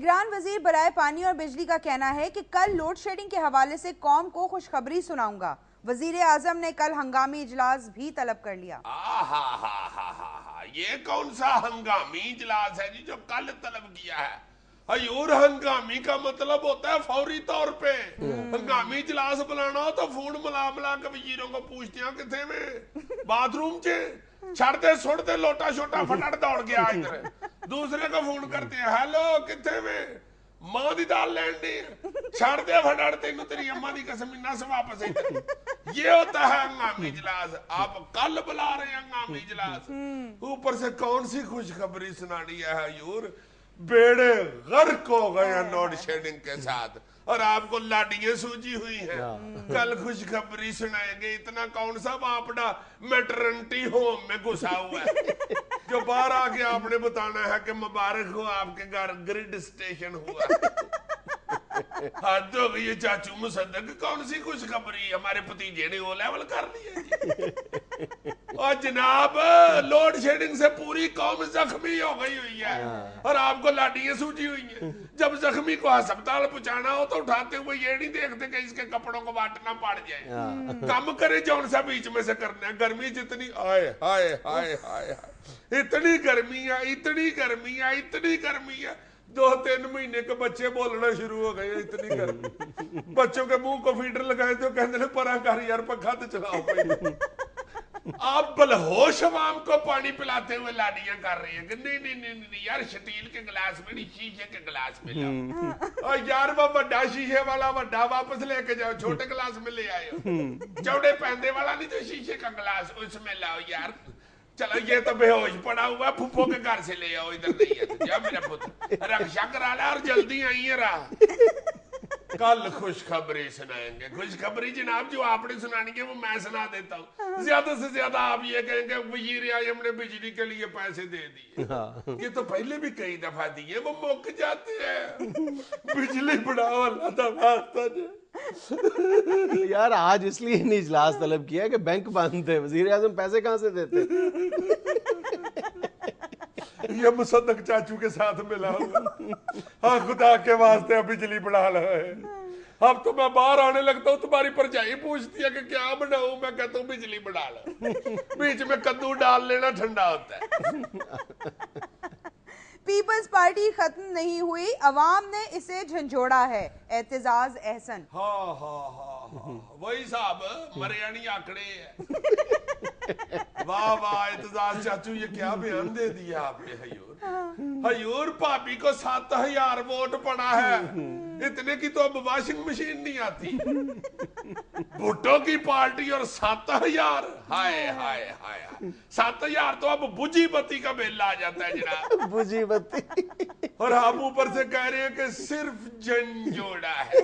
निगरान वजीर बराए पानी और बिजली का कहना है कि कल लोड शेडिंग के हवाले से कौम को खुशखबरी सुनाऊंगा। वजीर आजम ने कल हंगामी इजलास भी तलब कर लिया। ये कौन सा हंगामी इजलास है जी जो कल तलब किया है? हजूर, हंगामी का मतलब होता है फौरी तौर पे। हंगामी इजलास बुलाना हो तो फोन मिला के वजीरों को पूछते हैं किथे में बाथरूम चे छड़ते सुड़ते लोटा छोटा फटाट दौड़ गया इधर, दूसरे को फोन करते हैं हेलो किथे में मां दी दाल लैन दी छड़ दे फटाट तेन तेरी अम्मा दी कसम इन्ना से वापस इधर। ये होता है हंगामी इजलास। आप कल बुला रहे हैं हंगामी इजलास, ऊपर से कौन सी खुशखबरी सुनानी है हजूर? बेड़े गर्क हो गए हैं लोड शेडिंग के साथ और आपको लाडियां सूजी हुई हैं। कल खुशखबरी सुनाएंगे। इतना कौन सा बापड़ा मैटरनिटी होम में घुसा हुआ है जो बाहर आके आपने बताना है कि मुबारक हो आपके घर ग्रिड स्टेशन हुआ। हद हो गई चाचू मुसद्दक, कौन सी खुशखबरी? हमारे भतीजे ने ओ लेवल कर लिया। और जनाब, लोड शेडिंग से पूरी कौम जख्मी हो गई हुई है और आपको लाडियां सूजी हुई हैं। जब जख्मी को अस्पताल पहुंचाना हो तो उठाते हुए ये नहीं देखते कि इसके कपड़ों को बांटना पड़ जाए। कम करे जौन सा बीच में से करना है। गर्मी जितनी आए हाय हाय हाय, इतनी गर्मी है, इतनी गर्मी है, इतनी गर्मी है। 2-3 महीने के बच्चे बोलना शुरू हो गए, इतनी गर्मी। बच्चों के मुंह को फीडर लगाए तो कहते परा कर यार, पंखा तो चलाओ। आप बलहोश अवाम को पानी पिलाते हुए लाडियां कर रहे हैं कि नहीं नहीं नहीं नहीं यार, स्टील के गिलास में नहीं, शीशे के गिलास में लाओ। और यार वो बड़ा शीशे वाला बड़ा वापस लेके जाओ, छोटे गिलास में ले आए। चौड़े पैंदे वाला नहीं तो शीशे का गिलास उसमें लाओ यार। चलो ये तो बेहोश पड़ा हुआ, फुफ्फो के घर से ले आओ, इधर नहीं है तो जा मेरा पुत्र रक्षा करा ला और जल्दी आइए रहा। कल खुशखबरी सुनाएंगे। खुशखबरी जनाब जो आपने सुनानी है वो मैं सुना देता हूँ। ज्यादा से ज्यादा आप ये कहेंगे वजीर आजम ने बिजली के लिए पैसे दे दिए। ये तो पहले भी कई दफा दिए, वो मुक जाते हैं। बिजली बढ़ाओ अल्लाह दा वास्ता जी। यार आज इसलिए नहीं इजलास तलब किया कि बैंक बंद थे, वजीर आजम पैसे कहाँ से देते? ये मुसद्दक चाचू के साथ मिला हुआ। हाँ खुदा के वास्ते बिजली बढ़ा ला है। अब तो मैं बाहर आने लगता हूँ, तुम्हारी परजाई पूछती है कि क्या बनाऊं, मैं कहता हूँ बिजली बढ़ा ला। बीच में कद्दू डाल लेना, ठंडा होता है। पीपल्स पार्टी खत्म नहीं हुई, अवाम ने इसे झंझोड़ा है। एतजाज एहसन। हाँ वही साहब मरियानी आंकड़े है। वाह वाह एतजाज चाचू, ये क्या बयान दे दिया आपने हजूर। हजूर भाभी को 7000 वोट पड़ा है, इतने की तो अब वॉशिंग मशीन नहीं आती। भुट्टो की पार्टी और 7000, हाय हाय हाय, 7000 तो अब बुझी बत्ती का बिल आ जाता है जनाब। बुझी बत्ती। और आप ऊपर से कह रहे हैं कि सिर्फ झंझोड़ा है।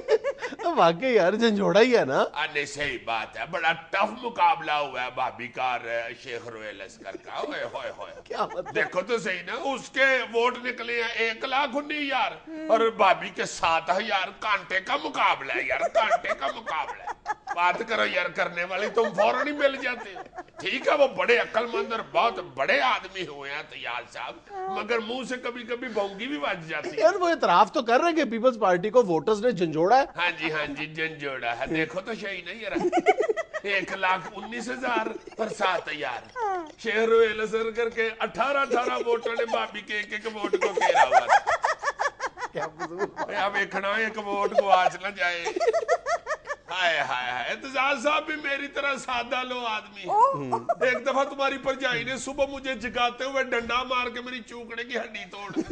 वाकई यार झंझोड़ा ही है ना। नहीं सही बात है, बड़ा टफ मुकाबला हुआ है भाभी का शेख रोयल अस्कर का। ओए होए होए, क्या मतलब? देखो तो सही ना, उसके वोट निकले हैं 1,19,000 और भाभी के 7,000। कांटे का मुकाबला है यार, कांटे का मुकाबला है। बात करो यार करने वाली, तुम फौरन ही मिल जाते हो। ठीक है वो बड़े अक्लमंद और बहुत बड़े आदमी हुए हैं तैयार साहब, मगर मुंह से कभी कभी भौंगी भी बज जाती है। यार वो इतराफ तो कर रहे हैं कि पीपल्स पार्टी को वोटर्स ने झंझोड़ा है। हाँ जी झंझोड़ा है। देखो तो सही नहीं यार, 1,19,000 और 7,000। शेख रोयल अस्कर करके 18 वोटों ने भाभी के एक वोट को घेरा हुआ था। क्या अब देखना एक वोट को आज न जाए। हाय हाय हाय, एतजाज साहब भी मेरी तरह सादा लो आदमी। एक दफा तुम्हारी परजाई ने सुबह मुझे जगाते हुए डंडा मार के मेरी चूकड़े की हड्डी तोड़ दी।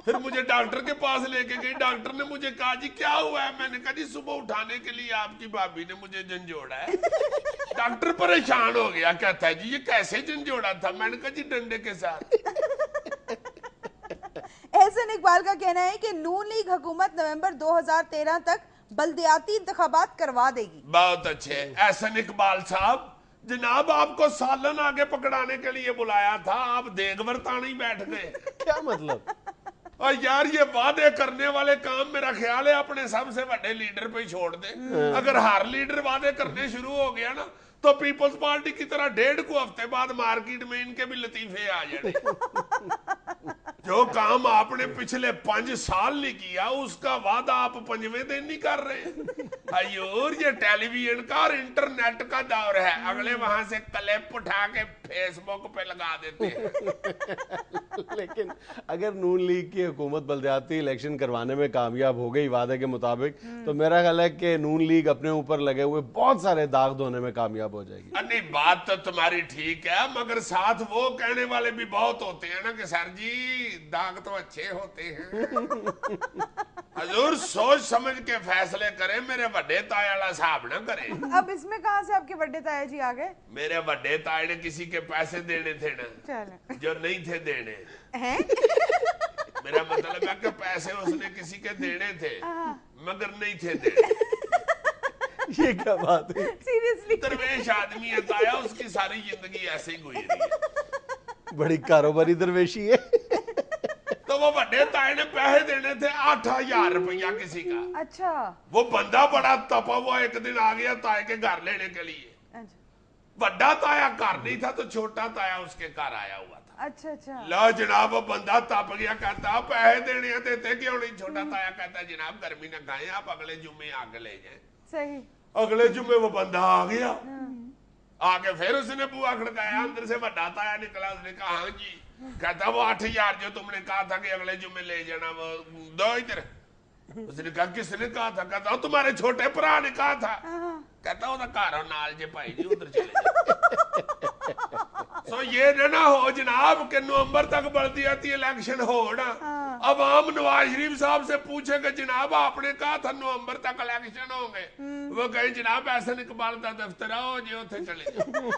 फिर मुझे डॉक्टर के पास लेके गई, डॉक्टर ने मुझे कहा जी क्या हुआ है? मैंने कहा जी सुबह उठाने के लिए आपकी भाभी ने मुझे झंझोड़ा है। डॉक्टर परेशान हो गया, कहता है जी ये कैसे झंझोड़ा था? मैंने कहा जी डंडे के साथ। एहसन इकबाल का कहना है कि नून लीग हुकूमत नवंबर 2013 तक बल्दियाती इंतखाबात करवा देगी। बहुत अच्छे एहसन इकबाल साहब, जनाब आपको सालन आगे पकड़ाने के लिए बुलाया था, आप देगवर तानी बैठ गए। क्या मतलब? और यार ये वादे करने वाले काम मेरा ख्याल है अपने सबसे बड़े लीडर पे ही छोड़ दे। अगर हर लीडर वादे करने शुरू हो गया ना तो पीपल्स पार्टी की तरह 1.5 हफ्ते बाद मार्केट में इनके भी लतीफे आ जाने। जो काम आपने पिछले 5 साल नहीं किया उसका वादा आप 5वें दिन नहीं कर रहे। और ये टेलीविजन का और इंटरनेट का दौर है, अगले वहां से क्लिप उठा के फेसबुक पे लगा देते हैं। लेकिन अगर नून लीग की हुकूमत बलदियाती इलेक्शन करवाने में कामयाब हो गई वादे के मुताबिक, तो मेरा ख्याल है कि नून लीग अपने ऊपर लगे हुए बहुत सारे दाग धोने में कामयाब हो जाएगी। नहीं, बात तो तुम्हारी ठीक है, मगर साथ वो कहने वाले भी बहुत होते हैं ना कि सर जी दाग तो अच्छे होते हैं। हजूर सोच समझ के फैसले करें, मेरे बड़े ताए वाला हिसाब ना करें। अब इसमें कहां से आपके बड़े ताया जी आ गए? मेरे बड़े ताए ने किसी के पैसे देने थे ना, चलो जो नहीं थे देने हैं? मेरा मतलब है कि पैसे उसने किसी के देने थे मगर नहीं थे देने। ये क्या बात है? सीरियसली दरवेश आदमी है ताया, उसकी सारी जिंदगी ऐसे ही गुजरी है। बड़ी कारोबारी दरवेशी है। तो वो बड़े ताए ने पैसे देने थे 8,000 रुपया किसी का। अच्छा वो बंदा बड़ा तपा हुआ एक दिन आ गया ताए के घर लेने के लिए। अच्छा बड़ा ताया घर नहीं था तो छोटा ताया उसके घर आया हुआ था। अच्छा अच्छा लो जनाब, वो बंदा तप गया, कहता पैसे देने हैं, देते क्यों नहीं? छोटा ताया कहता जनाब गर्मी न खाए, आप अगले जुम्मे आके ले जाए। सही। अगले जुम्मे वो बंदा आ गया, आके फिर उसने बुआ खड़काया, अंदर से बड़ा ताया निकला, उसने कहा हाँ जी। कहता वो 8,000 जो तुमने कहा था कि अगले जुम्मे ले जाना, वो दो इधर। उसने कहा किसने कहा था? कहता तुम्हारे छोटे भरा ने कहा था। कहता वो घर नाल जे भाई जी उधर चले जाओ। सो ये ना हो जनाब कि नवंबर तक बल्दियाती इलेक्शन हो ना, अब हम नवाज शरीफ साहब से पूछे कि जनाब आपने कहा था नवंबर तक इलेक्शन होंगे, वो कहे जनाब एहसन इकबाल का दफ्तर आओ जी उठे चले जाओ।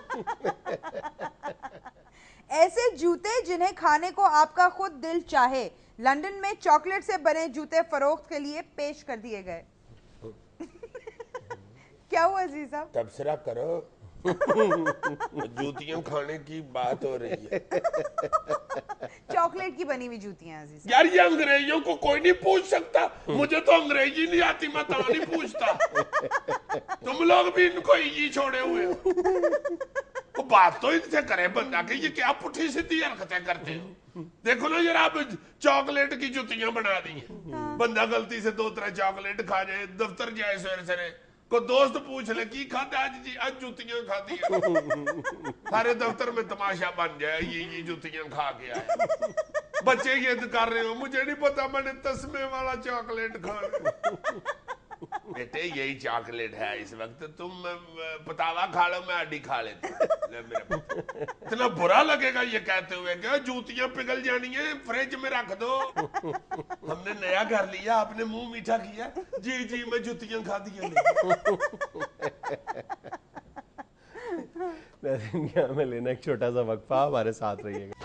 ऐसे जूते जिन्हें खाने को आपका खुद दिल चाहे, लंदन में चॉकलेट से बने जूते फरोख्त के लिए पेश कर दिए गए। क्या हुआ अजीज साहब? तबसरा करो। जूतियां खाने की बात हो रही है। चॉकलेट की बनी हुई जूतियां अजीज साहब। यार ये अंग्रेजों को कोई नहीं पूछ सकता, मुझे तो अंग्रेजी नहीं आती, मैं तो नहीं पूछता। तुम लोग भी इनको ही छोड़े हुए हो। वो बात तो इनसे करे बंदा कि ये क्या पुठी सीधी हरकतें करते हो। देखो ना जरा, आप चॉकलेट की जुतियां बना दी हैं। बंदा गलती से 2-3 चॉकलेट खा जाए, दफ्तर जाए सवेरे सवेरे, को दोस्त पूछ ले की खाते आज जी? आज जुतियां खाती है। सारे दफ्तर में तमाशा बन जाए, ये जुतियां खा के आए। बच्चे ये कर रहे हो, मुझे नहीं पता, मैंने तस्मे वाला चॉकलेट खाना। बेटे यही चॉकलेट है इस वक्त, तुम पतावा खा लो, मैं अड्डी खा लेती हूँ। इतना बुरा लगेगा ये कहते हुए कि जूतियां पिघल जानी है, फ्रिज में रख दो। हमने नया घर लिया, आपने मुंह मीठा किया। जी जी मैं जूतियां खा दिया। में लेना एक छोटा सा वक्फा, हमारे साथ रहिएगा।